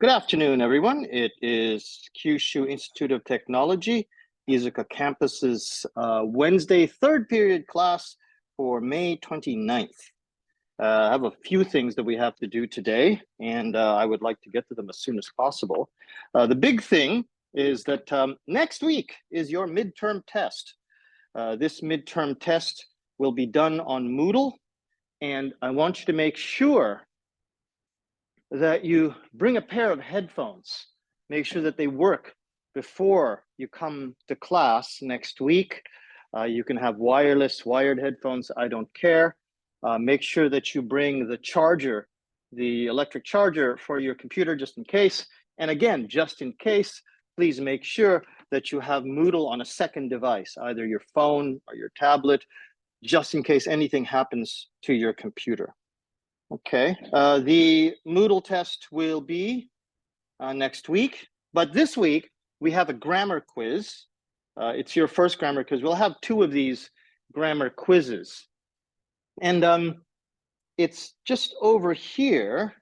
Good afternoon, everyone. It is Kyushu Institute of Technology, Iizuka campus's Wednesday third period class for May 29th. I have a few things that we have to do today, and I would like to get to them as soon as possible. The big thing is that next week is your midterm test. This midterm test will be done on Moodle, and I want you to make sure that you bring a pair of headphones. Make sure that they work before you come to class next week. You can have wireless, wired headphones, I don't care. Make sure that you bring the charger, the electric charger for your computer just in case. And again, just in case, please make sure that you have Moodle on a second device, either your phone or your tablet, just in case anything happens to your computer. Okay, the Moodle test will be next week, but this week we have a grammar quiz. It's your first grammar quiz. We'll have two of these grammar quizzes. And it's just over here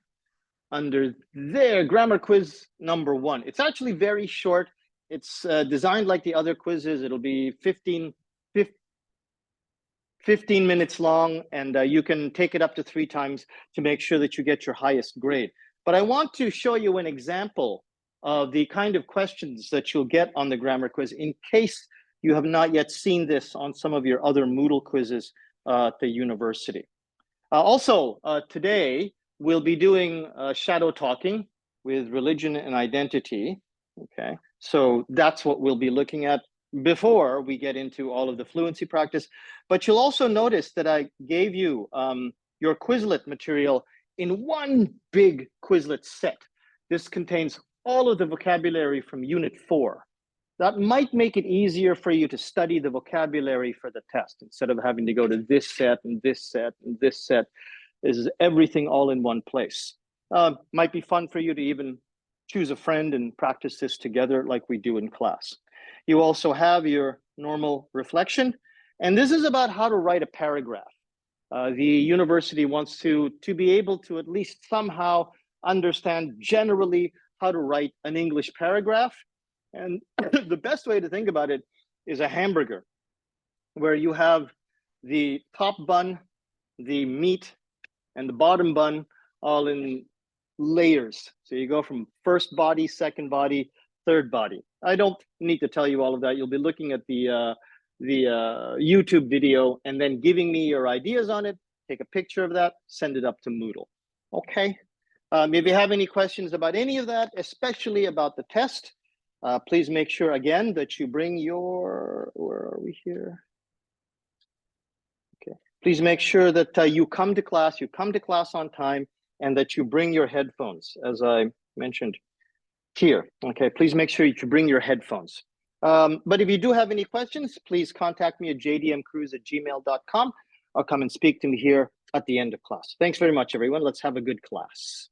under there, grammar quiz number 1. It's actually very short. It's designed like the other quizzes. It'll be 15 minutes long, and you can take it up to 3 times to make sure that you get your highest grade. But I want to show you an example of the kind of questions that you'll get on the grammar quiz in case you have not yet seen this on some of your other Moodle quizzes at the university. Also, today we'll be doing shadow talking with religion and identity. Okay, so that's what we'll be looking at before we get into all of the fluency practice. But you'll also notice that I gave you your Quizlet material in one big Quizlet set. This contains all of the vocabulary from Unit 4. That might make it easier for you to study the vocabulary for the test instead of having to go to this set and this set and this set. This is everything all in one place. Might be fun for you to even choose a friend and practice this together like we do in class. You also have your normal reflection, and this is about how to write a paragraph. The university wants to be able to at least somehow understand generally how to write an English paragraph. And the best way to think about it is a hamburger, where you have the top bun, the meat, and the bottom bun all in layers. So you go from first body, second body, third body. I don't need to tell you all of that. You'll be looking at the YouTube video and then giving me your ideas on it. Take a picture of that, send it up to Moodle. Okay. If you have any questions about any of that, especially about the test, please make sure again that you bring your, where are we here? Okay. Please make sure that you come to class on time, and that you bring your headphones, as I mentioned here. Okay, please make sure you bring your headphones. But if you do have any questions, please contact me at jdmcruz@gmail.com. I'll come and speak to me here at the end of class. Thanks very much, everyone. Let's have a good class.